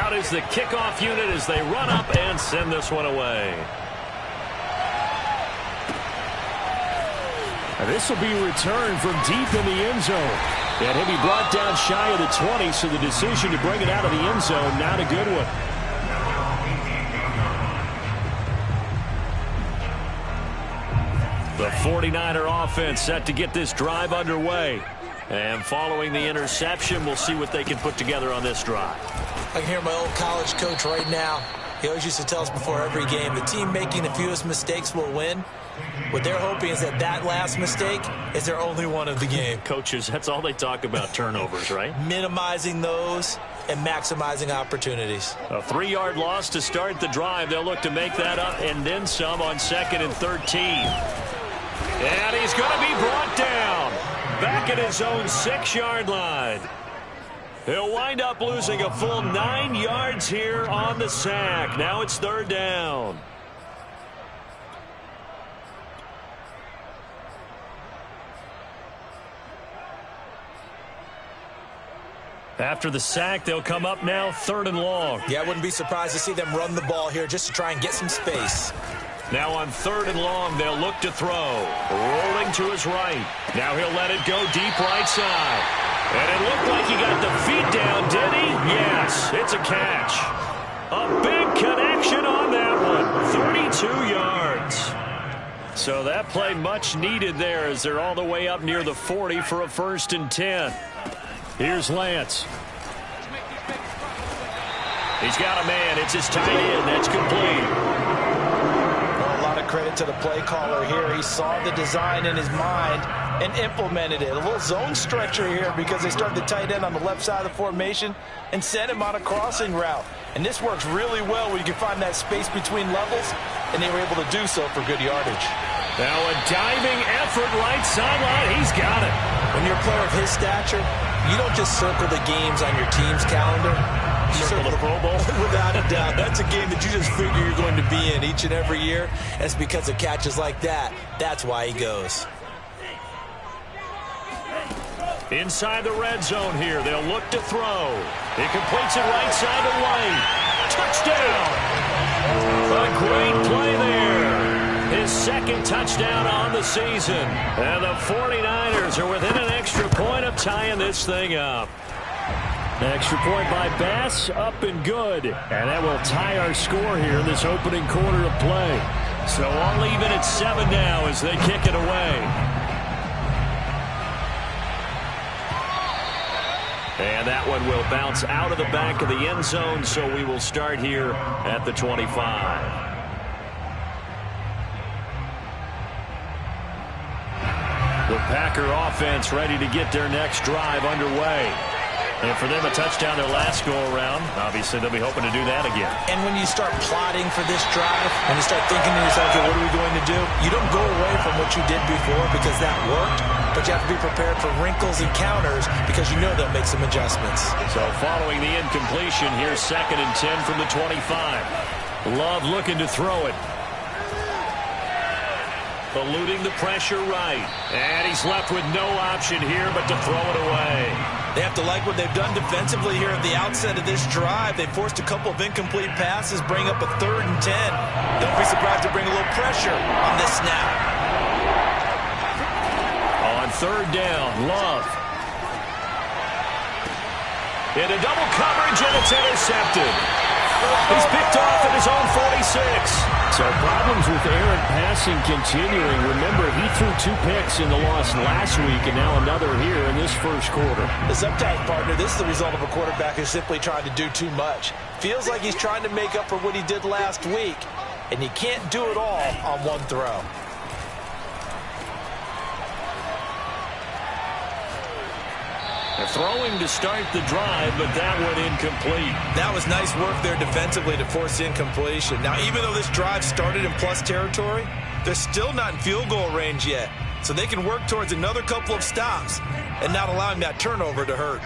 out is the kickoff unit as they run up and send this one away. And this will be returned from deep in the end zone. And he'll be brought down shy of the 20, so the decision to bring it out of the end zone, not a good one. The 49er offense set to get this drive underway. And following the interception, we'll see what they can put together on this drive. I can hear my old college coach right now. He always used to tell us before every game, the team making the fewest mistakes will win. What they're hoping is that last mistake is their only one of the game. Coaches, that's all they talk about, turnovers, right? Minimizing those and maximizing opportunities. A 3-yard loss to start the drive. They'll look to make that up and then some on 2nd and 13. And he's going to be brought down back at his own 6-yard line. He'll wind up losing a full 9 yards here on the sack. Now it's 3rd down. After the sack, they'll come up now 3rd and long. Yeah, I wouldn't be surprised to see them run the ball here just to try and get some space. Now on 3rd and long, they'll look to throw. Rolling to his right. Now he'll let it go deep right side. And it looked like he got the feet down, did he? Yes, it's a catch. A big connection on that one. 32 yards. So that play much needed there as they're all the way up near the 40 for a 1st and 10. Here's Lance. He's got a man. It's his tight end. That's complete. A lot of credit to the play caller here. He saw the design in his mind and implemented it. A little zone stretcher here because they started the tight end on the left side of the formation and sent him on a crossing route. And this works really well where you can find that space between levels, and they were able to do so for good yardage. Now a diving effort right sideline. He's got it. When you're a player of his stature, you don't just circle the games on your team's calendar. You circle the Pro Bowl. Without a doubt. That's a game that you just figure you're going to be in each and every year. And it's because of catches like that. That's why he goes. Inside the red zone here. They'll look to throw. He completes it right side to White. Touchdown. A great play there. His 2nd touchdown on the season. And the 49ers are within an extra point of tying this thing up. Extra point by Bass, up and good. And that will tie our score here in this opening quarter of play. So all even at 7 now as they kick it away. And that one will bounce out of the back of the end zone, so we will start here at the 25. The Packer offense ready to get their next drive underway. And for them, a touchdown their last go-around. Obviously, they'll be hoping to do that again. And when you start plotting for this drive, when you start thinking to yourself, okay, what are we going to do? You don't go away from what you did before because that worked, but you have to be prepared for wrinkles and counters because you know they'll make some adjustments. So following the incompletion, here's 2nd and 10 from the 25. Love looking to throw it. Eluding the pressure right. And he's left with no option here but to throw it away. They have to like what they've done defensively here at the outset of this drive. They forced a couple of incomplete passes, bring up a 3rd and 10. Don't be surprised to bring a little pressure on this snap. On 3rd down, Love. Into double coverage, and it's intercepted. He's picked off at his own 46. So problems with errant passing continuing. Remember, he threw 2 picks in the loss last week, and now another here in this 1st quarter. The sometimes, partner, this is the result of a quarterback who's simply trying to do too much. Feels like he's trying to make up for what he did last week, and he can't do it all on one throw. They're throwing to start the drive, but that one incomplete. That was nice work there defensively to force incompletion. Now, even though this drive started in plus territory, they're still not in field goal range yet. So they can work towards another couple of stops and not allowing that turnover to hurt.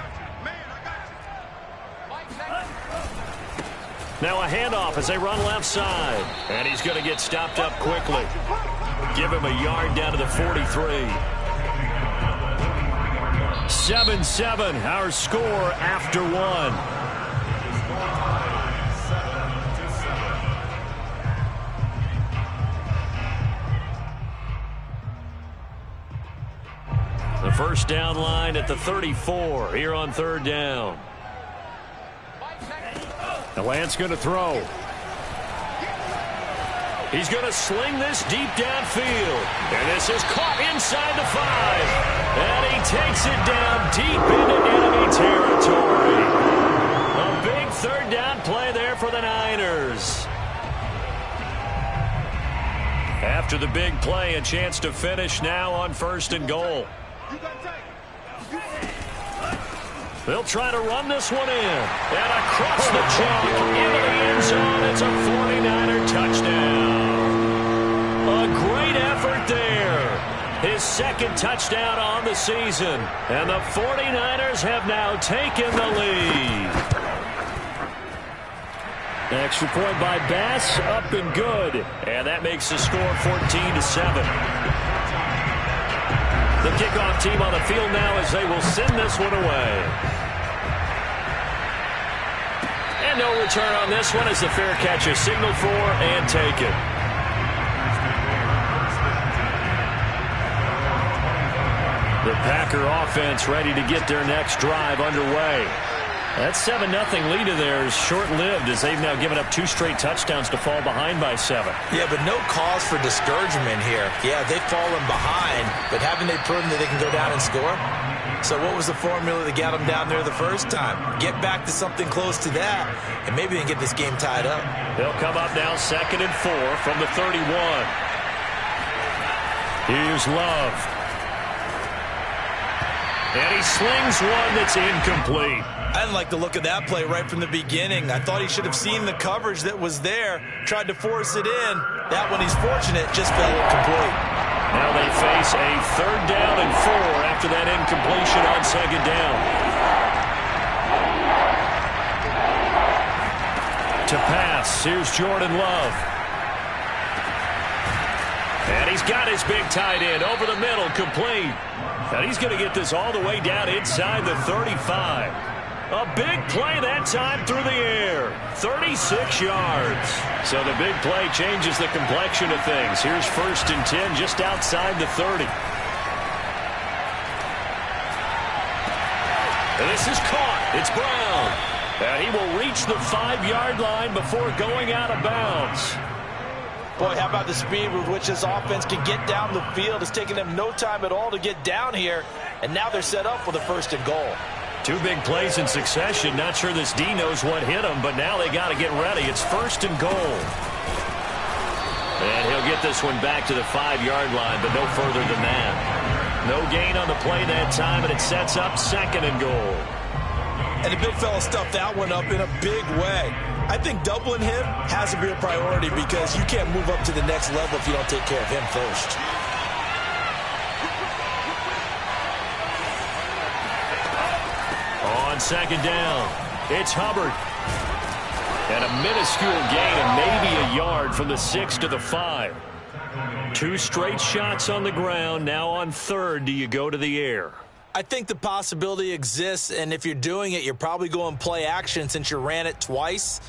Now a handoff as they run left side. And he's going to get stopped up quickly. Give him a yard down to the 43. 7-7, our score after 1. first down line at the 34 here on third down. The Lance going to throw. He's going to sling this deep downfield. And this is caught inside the 5. And he takes it down deep into enemy territory. A big third down play there for the Niners. After the big play, a chance to finish now on first and goal. They'll try to run this one in. And across the chalk into the end zone. It's a 49er touchdown. A great effort there. His second touchdown on the season. And the 49ers have now taken the lead. Extra point by Bass, up and good. And that makes the score 14-7. The kickoff team on the field now as they will send this one away. And no return on this one as the fair catch is signaled for and taken. The Packer offense ready to get their next drive underway. That 7-0 lead of theirs short-lived as they've now given up 2 straight touchdowns to fall behind by 7. Yeah, but no cause for discouragement here. Yeah, they've fallen behind, but haven't they proven that they can go down and score? So what was the formula that got them down there the first time? Get back to something close to that, and maybe they can get this game tied up. They'll come up now 2nd and 4 from the 31. Here's Love. And he slings one that's incomplete. I didn't like the look of that play right from the beginning. I thought he should have seen the coverage that was there, tried to force it in. That one, he's fortunate, just fell incomplete. Now they face a 3rd down and 4 after that incompletion on 2nd down. To pass, here's Jordan Love. And he's got his big tight end over the middle, complete. And he's going to get this all the way down inside the 35. A big play that time through the air. 36 yards. So the big play changes the complexion of things. Here's 1st and 10 just outside the 30. And this is caught. It's Brown. And he will reach the 5-yard line before going out of bounds. Boy, how about the speed with which this offense can get down the field? It's taken them no time at all to get down here. And now they're set up for the 1st and goal. 2 big plays in succession. Not sure this D knows what hit him, but now they got to get ready. It's 1st and goal. And he'll get this one back to the 5-yard line, but no further than that. No gain on the play that time, and it sets up 2nd and goal. And the big fella stuffed that one up in a big way. I think doubling him has to be a priority because you can't move up to the next level if you don't take care of him first. On 2nd down, it's Hubbard. And a minuscule gain of maybe a yard from the 6 to the 5. 2 straight shots on the ground. Now on 3rd, do you go to the air? I think the possibility exists, and if you're doing it, you're probably going play action since you ran it twice.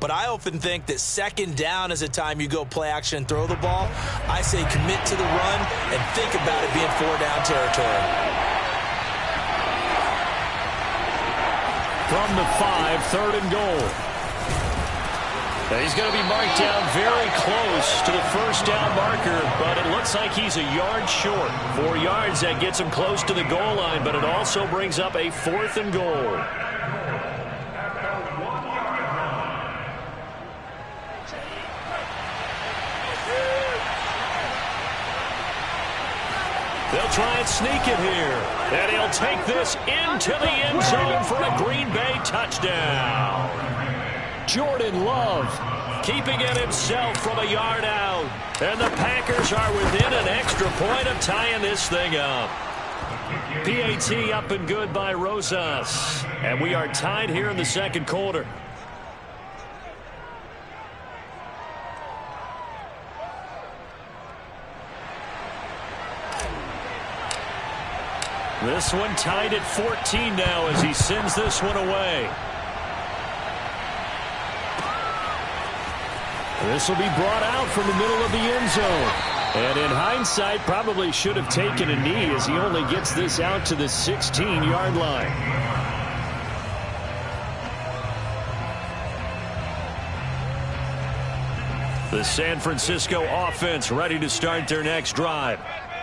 But I often think that 2nd down is a time you go play action and throw the ball. I say commit to the run and think about it being 4-down territory. From the 5, 3rd and goal. And he's going to be marked down very close to the 1st down marker, but it looks like he's a yard short. 4 yards, that gets him close to the goal line, but it also brings up a 4th and goal. They'll try and sneak it here. And he'll take this into the end zone for a Green Bay touchdown. Jordan Love keeping it himself from a yard out. And the Packers are within an extra point of tying this thing up. PAT up and good by Rosas. And we are tied here in the 2nd quarter. This one tied at 14 now as he sends this one away. This will be brought out from the middle of the end zone. And in hindsight, probably should have taken a knee as he only gets this out to the 16-yard line. The San Francisco offense ready to start their next drive.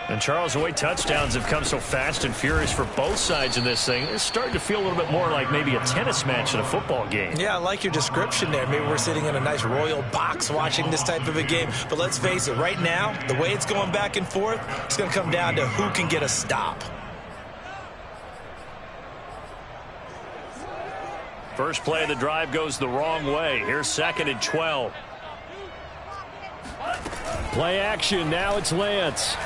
And, Charles, the way touchdowns have come so fast and furious for both sides in this thing, it's starting to feel a little bit more like maybe a tennis match in a football game. Yeah, I like your description there. Maybe we're sitting in a nice royal box watching this type of a game. But let's face it, right now, the way it's going back and forth, it's going to come down to who can get a stop. First play of the drive goes the wrong way. Here's 2nd and 12. Play action. Now it's Lance.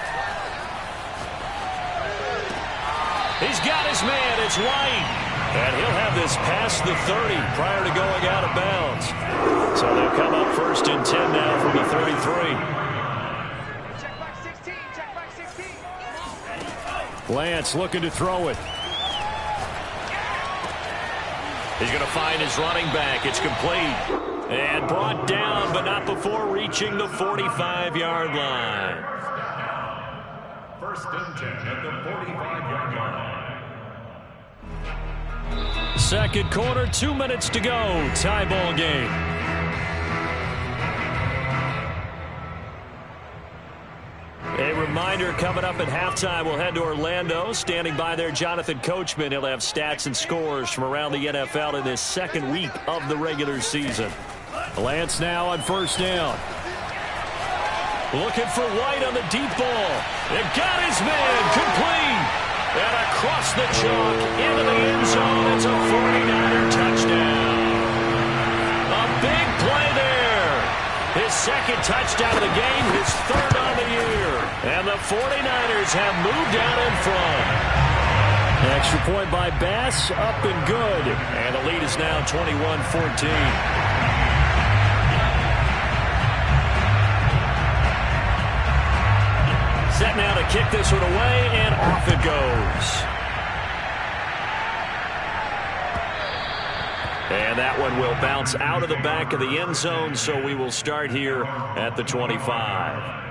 He's got his man. It's White. And he'll have this past the 30 prior to going out of bounds. So they'll come up 1st and 10 now from the 33. Check back 16. Check back 16. Lance looking to throw it. He's going to find his running back. It's complete. And brought down, but not before reaching the 45-yard line. 1st and 10 at the 45-yard line. Second quarter, 2 minutes to go. Tie ball game. A reminder coming up at halftime, we'll head to Orlando. Standing by there, Jonathan Coachman. He'll have stats and scores from around the NFL in this 2nd week of the regular season. Lance now on 1st down. Looking for White on the deep ball. It got his man complete. And across the chalk into the end zone. It's a 49er touchdown. A big play there. His 2nd touchdown of the game, his 3rd on the year. And the 49ers have moved out in front. Extra point by Bass, up and good. And the lead is now 21-14. Set now to kick this one away, and off it goes. And that one will bounce out of the back of the end zone, so we will start here at the 25.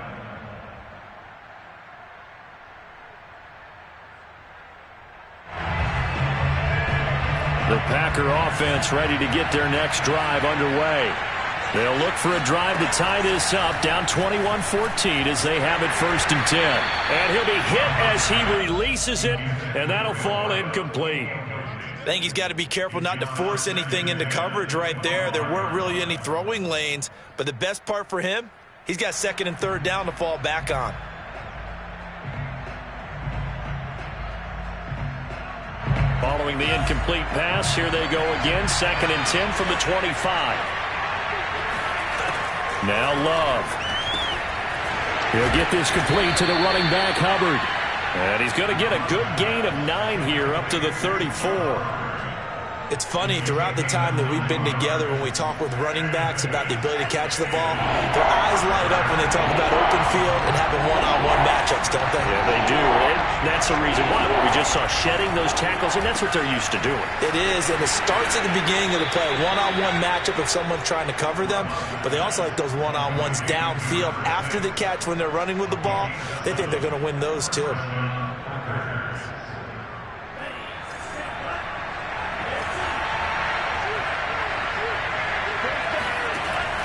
The Packer offense ready to get their next drive underway. They'll look for a drive to tie this up, down 21-14 as they have it 1st and 10. And he'll be hit as he releases it, and that'll fall incomplete. I think he's got to be careful not to force anything into coverage right there. There weren't really any throwing lanes, but the best part for him, he's got 2nd and 3rd down to fall back on. Following the incomplete pass, here they go again, 2nd and 10 from the 25. Now Love. He'll get this complete to the running back, Hubbard. And he's going to get a good gain of 9 here up to the 34. It's funny, throughout the time that we've been together, when we talk with running backs about the ability to catch the ball, their eyes light up when they talk about open field and having one-on-one matchups, don't they? Yeah, they do. And that's the reason why. We just saw shedding those tackles, and that's what they're used to doing. It is, and it starts at the beginning of the play. One-on-one matchup if someone's trying to cover them, but they also like those one-on-ones downfield after the catch when they're running with the ball. They think they're going to win those too.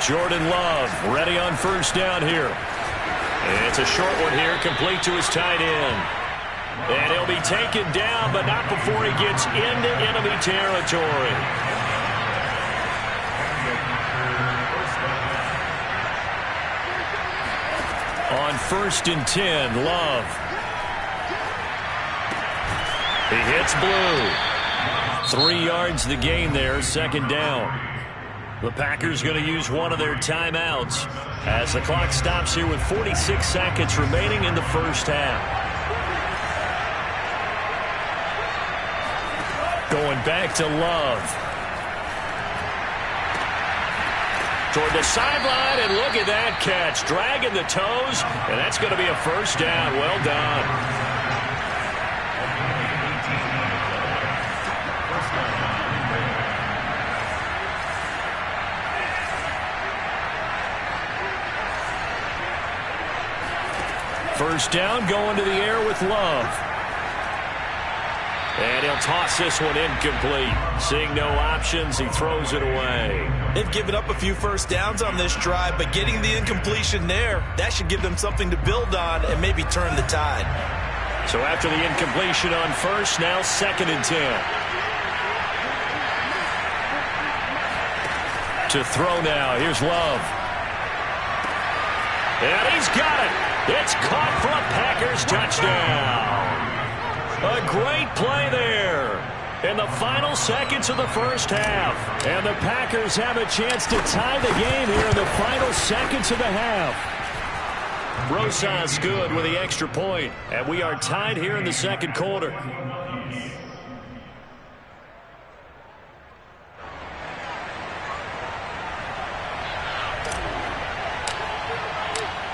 Jordan Love ready on 1st down here. It's a short one here, complete to his tight end. And he'll be taken down, but not before he gets into enemy territory. On 1st and 10, Love. He hits blue. 3 yards the gain there, 2nd down. The Packers going to use one of their timeouts as the clock stops here with 46 seconds remaining in the 1st half. Going back to Love. Toward the sideline, and look at that catch. Dragging the toes, and that's going to be a 1st down. Well done. First down, going to the air with Love. And he'll toss this one incomplete. Seeing no options, he throws it away. They've given up a few first downs on this drive, but getting the incompletion there, that should give them something to build on and maybe turn the tide. So after the incompletion on first, now 2nd and 10. To throw now, here's Love. And he's got it. It's caught for a Packers touchdown. A great play there in the final seconds of the first half. And the Packers have a chance to tie the game here in the final seconds of the half. Rosas good with the extra point, and we are tied here in the second quarter.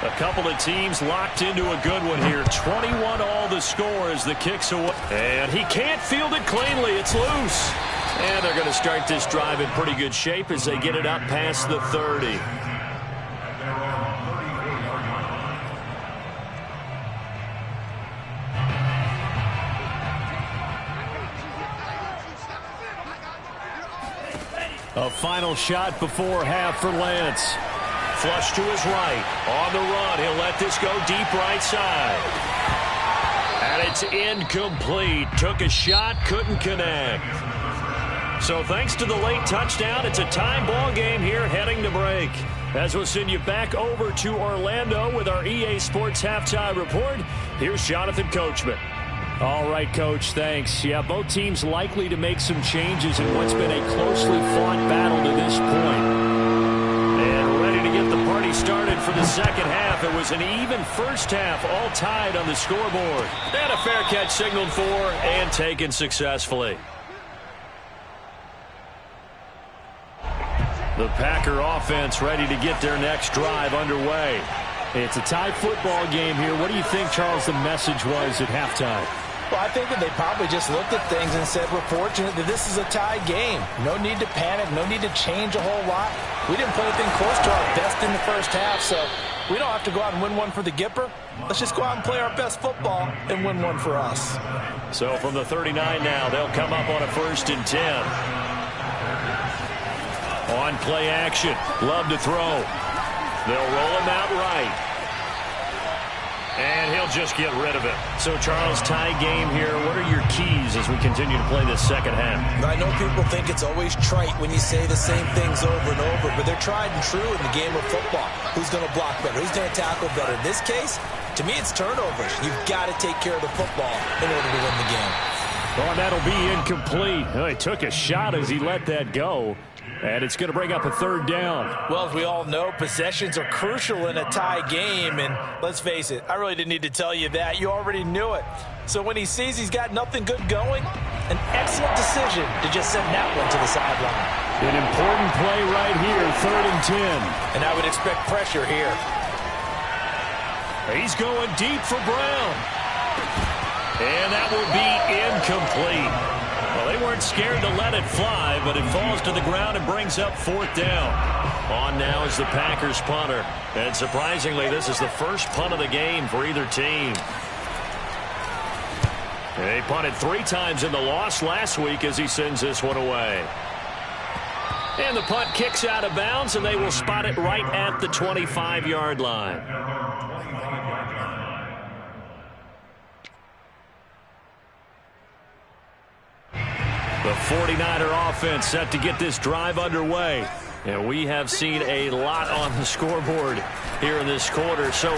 A couple of teams locked into a good one here. 21 all the score as the kick's away. And he can't field it cleanly. It's loose. And they're going to start this drive in pretty good shape as they get it up past the 30. A final shot before half for Lance. Flush to his right. On the run. He'll let this go deep right side. And it's incomplete. Took a shot, couldn't connect. So thanks to the late touchdown, it's a tie ball game here heading to break. As we'll send you back over to Orlando with our EA Sports Halftime Report, here's Jonathan Coachman. All right, Coach, thanks. Yeah, both teams likely to make some changes in what's been a closely fought battle to this point. And ready to get the party started for the second half. It was an even first half, all tied on the scoreboard. And a fair catch signaled for and taken successfully. The Packer offense ready to get their next drive underway. It's a tie football game here. What do you think, Charles, the message was at halftime? Well, I think that they probably just looked at things and said, we're fortunate that this is a tie game. No need to panic, no need to change a whole lot. We didn't play anything close to our best in the first half, so we don't have to go out and win one for the Gipper. Let's just go out and play our best football and win one for us. So from the 39 now, they'll come up on a 1st and 10. On play action, Love to throw. They'll roll him out right. And he'll just get rid of it. So, Charles, tie game here. What are your keys as we continue to play this second half? I know people think it's always trite when you say the same things over and over, but they're tried and true in the game of football. Who's going to block better? Who's going to tackle better? In this case, to me, it's turnovers. You've got to take care of the football in order to win the game. Oh, that'll be incomplete. Oh, he took a shot as he let that go. And it's going to bring up a 3rd down. Well, as we all know, possessions are crucial in a tie game. And let's face it, I really didn't need to tell you that. You already knew it. So when he sees he's got nothing good going, an excellent decision to just send that one to the sideline. An important play right here, 3rd and 10. And I would expect pressure here. He's going deep for Brown. And that will be incomplete. Well, they weren't scared to let it fly, but it falls to the ground and brings up 4th down. On now is the Packers punter. And surprisingly, this is the first punt of the game for either team. They punted 3 times in the loss last week as he sends this one away. And the punt kicks out of bounds, and they will spot it right at the 25-yard line. The 49er offense set to get this drive underway. And we have seen a lot on the scoreboard here in this quarter. So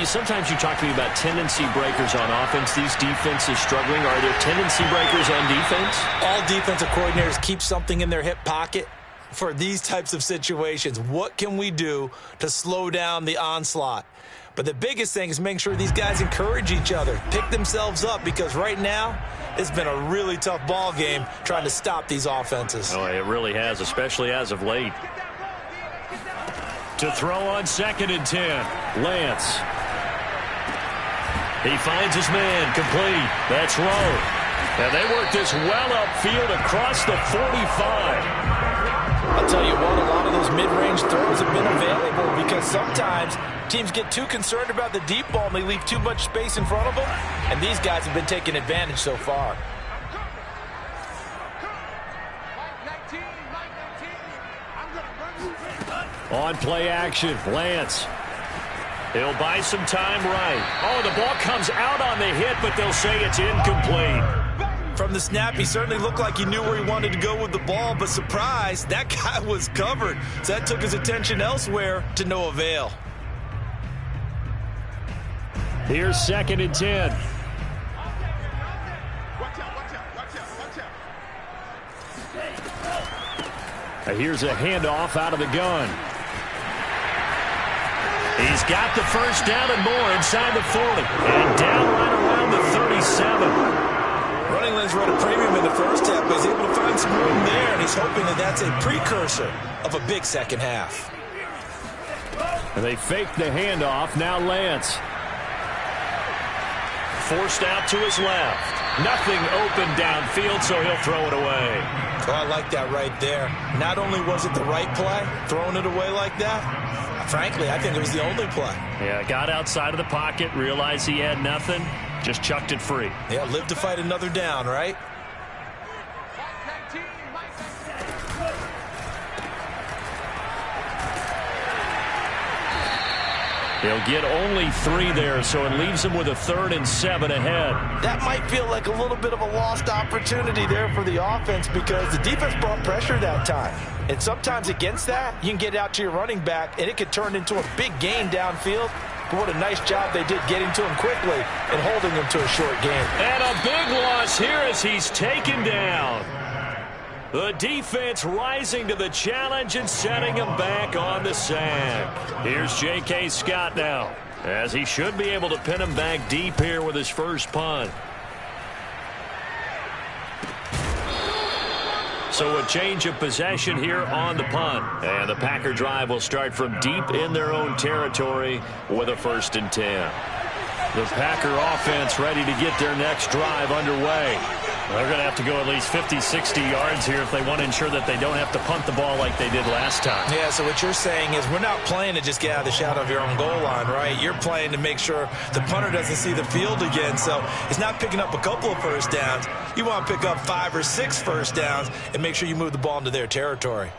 sometimes you talk to me about tendency breakers on offense. These defenses struggling. Are there tendency breakers on defense? All defensive coordinators keep something in their hip pocket for these types of situations. What can we do to slow down the onslaught? But the biggest thing is making sure these guys encourage each other, pick themselves up, because right now it's been a really tough ball game trying to stop these offenses. Oh, it really has, especially as of late. To throw on 2nd and 10, Lance. He finds his man, complete. That's Rowe. And they work this well upfield across the 45. I'll tell you what, a lot of those mid-range throws have been available because sometimes teams get too concerned about the deep ball and they leave too much space in front of them, and these guys have been taking advantage so far. On play action, Lance. He'll buy some time right. Oh, the ball comes out on the hit, but they'll say it's incomplete. From the snap, he certainly looked like he knew where he wanted to go with the ball, but surprise, that guy was covered. So that took his attention elsewhere to no avail. Here's 2nd and 10. Here's a handoff out of the gun. He's got the first down and more inside the 40. And down right around the 37. Running lanes were at a premium in the first half, but he's able to find some room there, and he's hoping that that's a precursor of a big second half. And they fake the handoff. Now Lance. Forced out to his left. Nothing open downfield, so he'll throw it away. Oh, I like that right there. Not only was it the right play, throwing it away like that, frankly, I think it was the only play. Yeah, got outside of the pocket, realized he had nothing, just chucked it free. Yeah, live to fight another down, right? He'll get only 3 there, so it leaves him with a 3rd and 7 ahead. That might feel like a little bit of a lost opportunity there for the offense because the defense brought pressure that time. And sometimes against that, you can get out to your running back, and it could turn into a big gain downfield. But what a nice job they did getting to him quickly and holding him to a short gain. And a big loss here as he's taken down. The defense rising to the challenge and setting him back on the sack. Here's J.K. Scott now, as he should be able to pin him back deep here with his first punt. So a change of possession here on the punt. And the Packer drive will start from deep in their own territory with a 1st and 10. The Packer offense ready to get their next drive underway. They're going to have to go at least 50, 60 yards here if they want to ensure that they don't have to punt the ball like they did last time. Yeah, so what you're saying is we're not playing to just get out of the shadow of your own goal line, right? You're playing to make sure the punter doesn't see the field again. So it's not picking up a couple of first downs. You want to pick up 5 or 6 first downs and make sure you move the ball into their territory.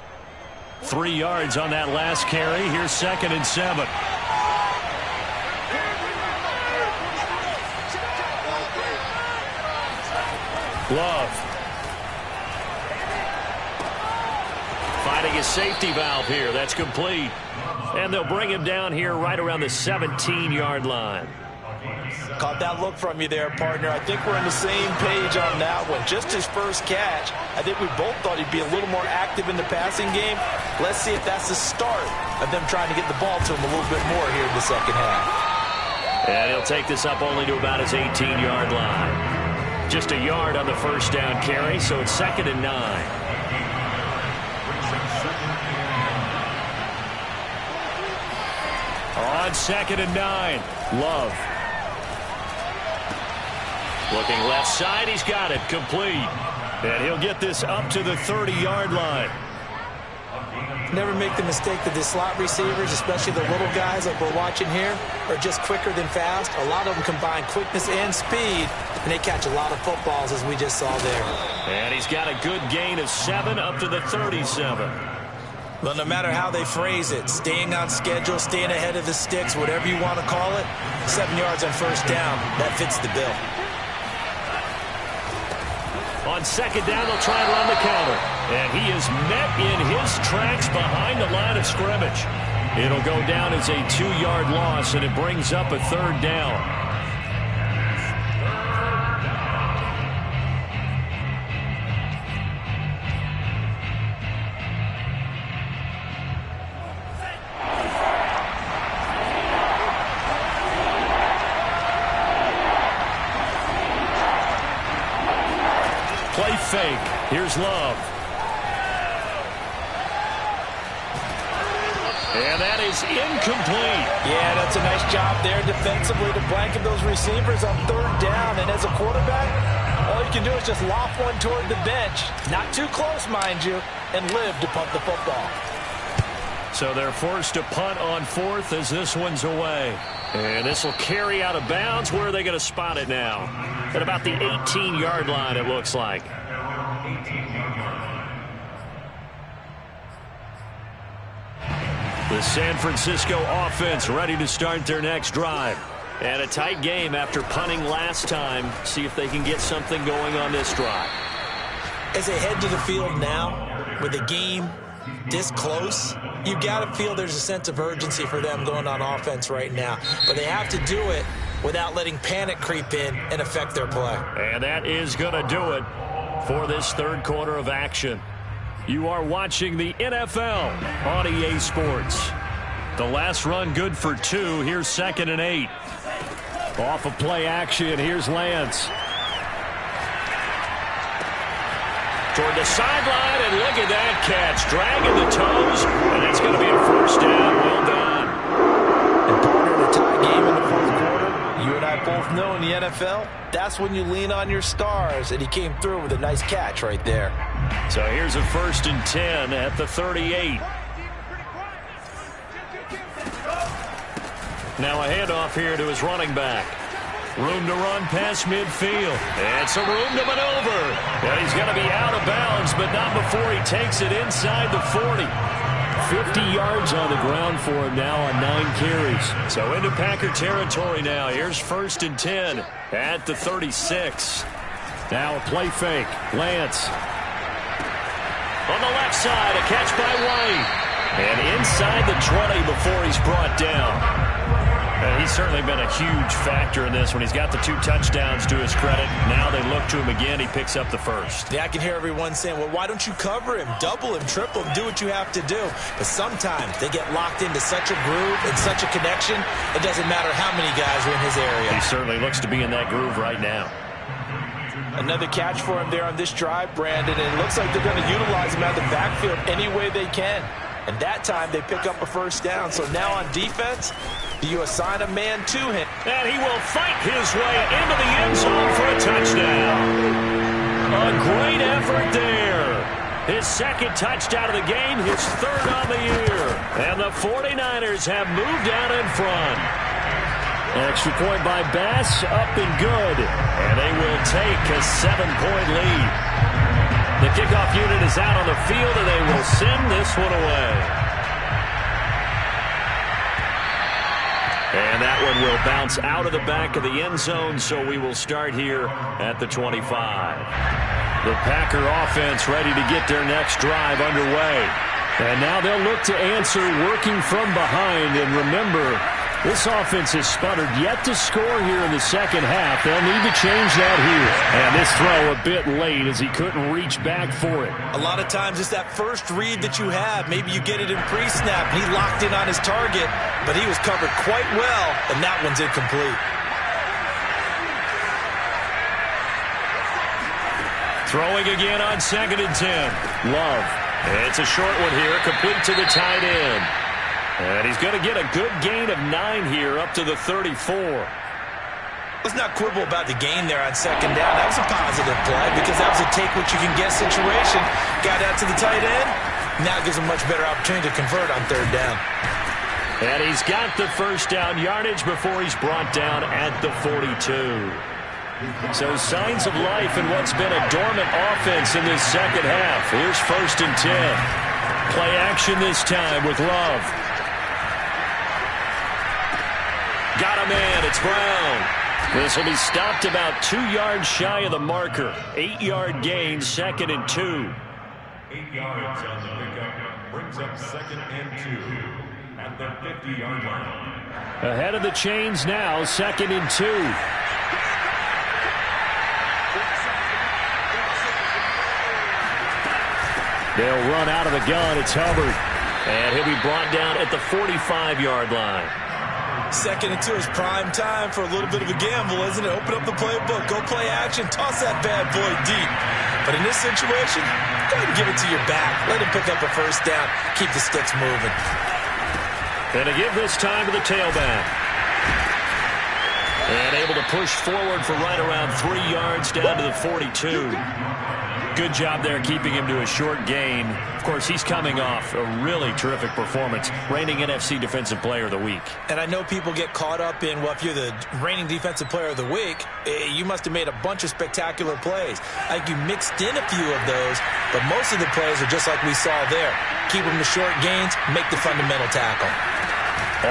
3 yards on that last carry. Here's 2nd and 7. Love. Finding his safety valve here. That's complete. And they'll bring him down here right around the 17-yard line. Caught that look from you there, partner. I think we're on the same page on that one. Just his first catch, I think we both thought he'd be a little more active in the passing game. Let's see if that's the start of them trying to get the ball to him a little bit more here in the second half. And he'll take this up only to about his 18-yard line. Just a yard on the first down carry, so it's 2nd and 9. On 2nd and 9, Love. Looking left side, he's got it, complete. And he'll get this up to the 30-yard line. Never make the mistake that the slot receivers, especially the little guys like we're watching here, are just quicker than fast. A lot of them combine quickness and speed, and they catch a lot of footballs, as we just saw there. And he's got a good gain of 7 up to the 37. Well, no matter how they phrase it, staying on schedule, staying ahead of the sticks, whatever you want to call it, 7 yards on first down, that fits the bill. On 2nd down, they'll try and run the counter. And he is met in his tracks behind the line of scrimmage. It'll go down as a 2-yard loss, and it brings up a 3rd down. Play fake. Here's Love. And that is incomplete. Yeah, that's a nice job there defensively to blanket those receivers on 3rd down. And as a quarterback, all you can do is just loft one toward the bench. Not too close, mind you, and live to punt the football. So they're forced to punt on fourth as this one's away. And this will carry out of bounds. Where are they going to spot it now? At about the 18-yard line, it looks like. The San Francisco offense ready to start their next drive. And a tight game after punting last time. See if they can get something going on this drive. As they head to the field now, with the game this close, you've got to feel there's a sense of urgency for them going on offense right now. But they have to do it without letting panic creep in and affect their play. And that is going to do it for this third quarter of action. You are watching the NFL on EA Sports. The last run good for 2. Here's 2nd and 8. Off of play action, here's Lance. Toward the sideline, and look at that catch. Dragging the toes, and it's going to be a first down. Well done. And partner, in a tie game in the fourth quarter, you and I both know in the NFL, that's when you lean on your stars, and he came through with a nice catch right there. So here's a 1st and 10 at the 38. Now a handoff here to his running back. Room to run past midfield. And some room to maneuver. And he's going to be out of bounds, but not before he takes it inside the 40. 50 yards on the ground for him now on 9 carries. So into Packer territory now. Here's 1st and 10 at the 36. Now a play fake. Lance. On the left side, a catch by White. And inside the 20 before he's brought down. And he's certainly been a huge factor in this when he's got the 2 touchdowns to his credit. Now they look to him again. He picks up the 1st. Yeah, I can hear everyone saying, well, why don't you cover him, double him, triple him, do what you have to do. But sometimes they get locked into such a groove and such a connection, it doesn't matter how many guys are in his area. He certainly looks to be in that groove right now. Another catch for him there on this drive, Brandon, and it looks like they're going to utilize him out of the backfield any way they can. And that time they pick up a first down. So now on defense, do you assign a man to him? And he will fight his way into the end zone for a touchdown. A great effort there. His 2nd touchdown of the game, his 3rd on the year. And the 49ers have moved out in front. Extra point by Bass, up and good. And they will take a 7-point lead. The kickoff unit is out on the field, and they will send this one away. And that one will bounce out of the back of the end zone, so we will start here at the 25. The Packer offense ready to get their next drive underway. And now they'll look to answer working from behind. And remember, this offense has sputtered yet to score here in the second half. They'll need to change that here. And this throw a bit late as he couldn't reach back for it. A lot of times it's that first read that you have. Maybe you get it in pre-snap. He locked in on his target, but he was covered quite well, and that one's incomplete. Throwing again on 2nd and 10. Love. It's a short one here, complete to the tight end. And he's going to get a good gain of 9 here up to the 34. Let's not quibble about the gain there on 2nd down. That was a positive play because that was a take-what-you-can-get situation. Got out to the tight end. Now gives him much better opportunity to convert on 3rd down. And he's got the first down yardage before he's brought down at the 42. So signs of life in what's been a dormant offense in this second half. Here's 1st and 10. Play action this time with Love. Got a man. It's Brown. This will be stopped about 2 yards shy of the marker. 8-yard gain, 2nd and 2. 8 yards on the pickup brings up 2nd and 2 at the 50-yard line. Ahead of the chains now, 2nd and 2. They'll run out of the gun. It's Hubbard. And he'll be brought down at the 45-yard line. 2nd and 2 is prime time for a little bit of a gamble, isn't it? Open up the playbook, go play action, toss that bad boy deep. But in this situation, go ahead and give it to your back. Let him pick up a first down. Keep the sticks moving. And to give this time to the tailback. And able to push forward for right around 3 yards down to the 42. Good job there keeping him to a short gain. Of course, he's coming off a really terrific performance, reigning NFC Defensive Player of the Week. And I know people get caught up in, well, if you're the reigning Defensive Player of the Week, you must have made a bunch of spectacular plays. I think you mixed in a few of those, but most of the plays are just like we saw there. Keep them to short gains, make the fundamental tackle.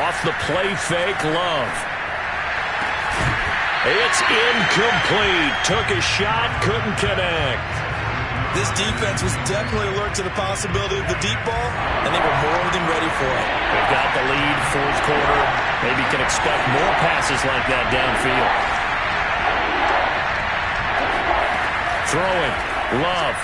Off the play fake, Love. It's incomplete. Took a shot, couldn't connect. This defense was definitely alert to the possibility of the deep ball, and they were more than ready for it. They've got the lead, fourth quarter. Maybe can expect more passes like that downfield. Throwing, Love.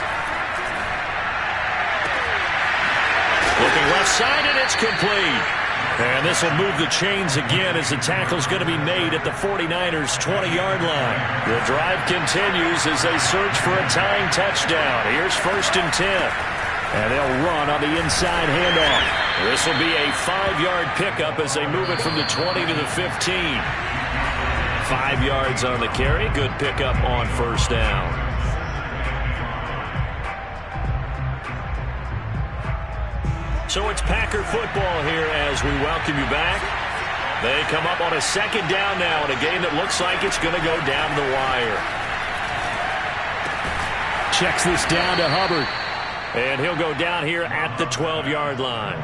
Looking left side, and it's complete. And this will move the chains again as the tackle's going to be made at the 49ers' 20-yard line. The drive continues as they search for a tying touchdown. Here's 1st and 10. And they'll run on the inside handoff. This will be a 5-yard pickup as they move it from the 20 to the 15. 5 yards on the carry. Good pickup on 1st down. So it's Packer football here as we welcome you back. They come up on a 2nd down now in a game that looks like it's going to go down the wire. Checks this down to Hubbard. And he'll go down here at the 12-yard line.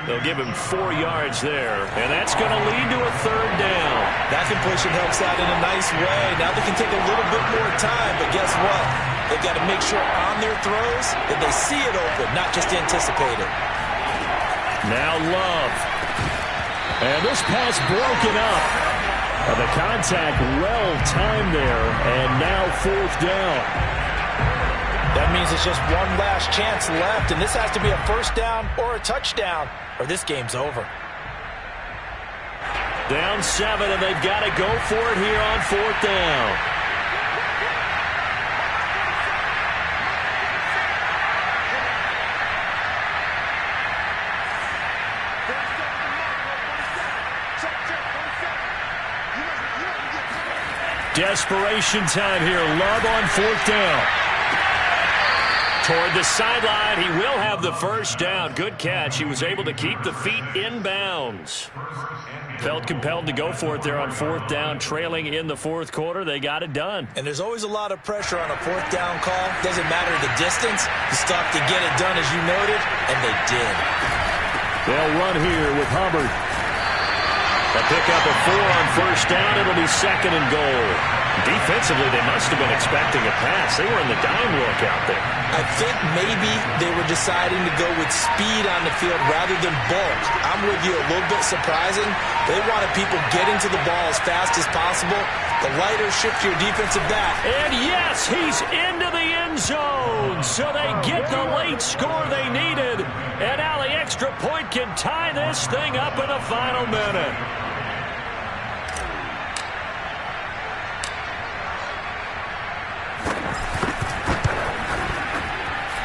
They'll give him 4 yards there. And that's going to lead to a 3rd down. That completion helps out in a nice way. Now they can take a little bit more time, but guess what? They've got to make sure on their throws that they see it open, not just anticipate it. Now Love. And this pass broken up. The contact well-timed there. And now 4th down. That means it's just one last chance left, and this has to be a 1st down or a touchdown, or this game's over. Down 7, and they've got to go for it here on 4th down. Desperation time here. Love on 4th down. Toward the sideline. He will have the 1st down. Good catch. He was able to keep the feet in bounds. Felt compelled to go for it there on 4th down. Trailing in the 4th quarter. They got it done. And there's always a lot of pressure on a 4th down call. Doesn't matter the distance. You stop to get it done as you noted, and they did. They'll run here with Hubbard. A pickup of 4 on 1st down. It'll be 2nd and goal. Defensively, they must have been expecting a pass. They were in the dime look out there. I think maybe they were deciding to go with speed on the field rather than bulk. I'm with you, a little bit surprising. They wanted people getting to the ball as fast as possible. The lighter, shiftier defensive back. And yes, he's into the end zone. So they get the late score they needed. And now the extra point can tie this thing up in the final minute.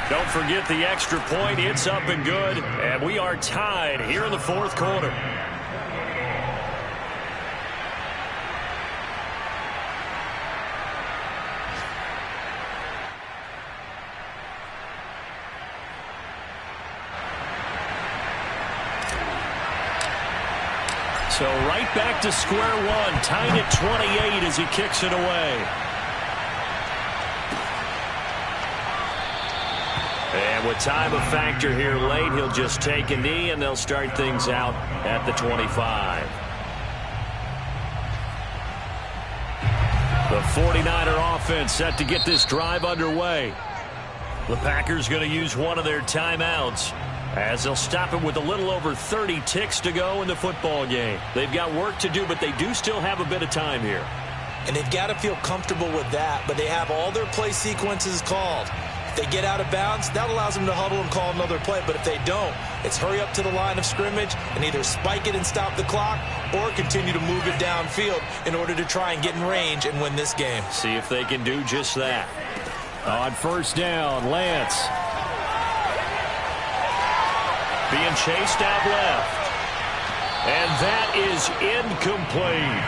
Don't forget the extra point. It's up and good. And we are tied here in the 4th quarter. So right back to square one. Tied at 28 as he kicks it away. And with time a factor here late, he'll just take a knee, and they'll start things out at the 25. The 49er offense set to get this drive underway. The Packers going to use one of their timeouts as they'll stop it with a little over 30 ticks to go in the football game. They've got work to do, but they do still have a bit of time here. And they've got to feel comfortable with that, but they have all their play sequences called. If they get out of bounds, that allows them to huddle and call another play. But if they don't, it's hurry up to the line of scrimmage and either spike it and stop the clock or continue to move it downfield in order to try and get in range and win this game. See if they can do just that. On 1st down, Lance. Being chased out left. And that is incomplete.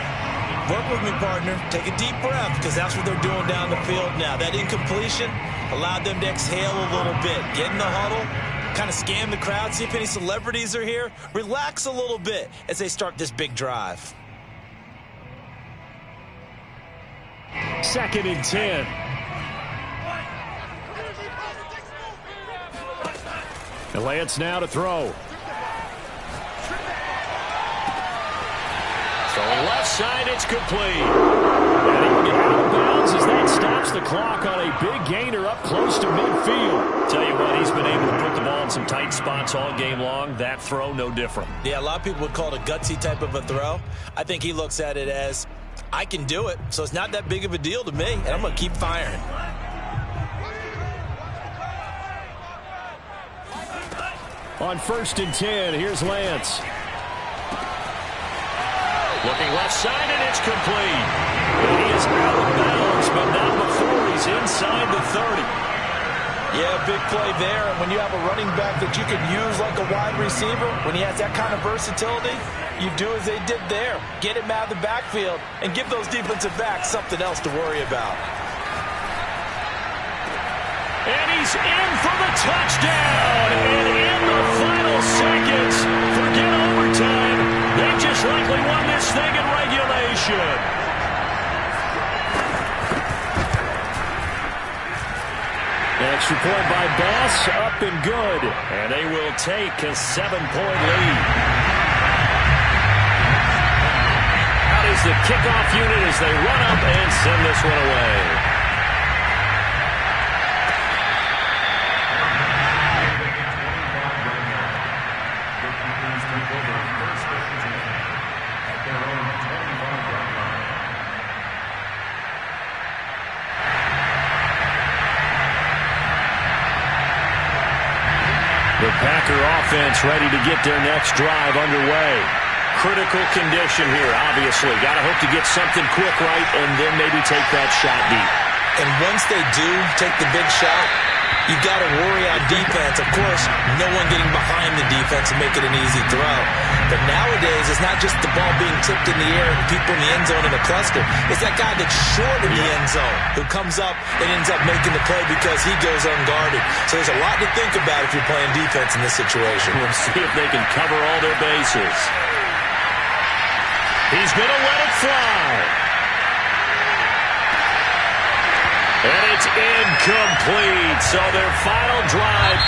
Work with me, partner. Take a deep breath, because that's what they're doing down the field now. That incompletion allowed them to exhale a little bit. Get in the huddle, kind of scan the crowd, see if any celebrities are here. Relax a little bit as they start this big drive. 2nd and 10. And Lance now to throw. Throwing left side, it's complete. And he will get out of bounds as that stops the clock on a big gainer up close to midfield. Tell you what, he's been able to put the ball in some tight spots all game long. That throw, no different. Yeah, a lot of people would call it a gutsy type of a throw. I think he looks at it as, I can do it, so it's not that big of a deal to me, and I'm going to keep firing. On 1st and 10, here's Lance. Looking left side, and it's complete. And he is out of bounds, but not before he's inside the 30. Yeah, big play there. And when you have a running back that you can use like a wide receiver, when he has that kind of versatility, you do as they did there. Get him out of the backfield and give those defensive backs something else to worry about. And he's in for the touchdown. And in the final seconds, forget overtime. They just likely won this thing in regulation. Extra point by Bass, up and good. And they will take a 7-point lead. Out is the kickoff unit as they run up and send this one away. The Packer offense ready to get their next drive underway. Critical condition here, obviously. Got to hope to get something quick right and then maybe take that shot deep. And once they do take the big shot, you've got to worry on defense. Of course, no one getting behind the defense and make it an easy throw. But nowadays, it's not just the ball being tipped in the air and people in the end zone in a cluster. It's that guy that's short in the end zone who comes up and ends up making the play because he goes unguarded. So there's a lot to think about if you're playing defense in this situation. We'll see if they can cover all their bases. He's going to let it fly. And it's incomplete. So their final drive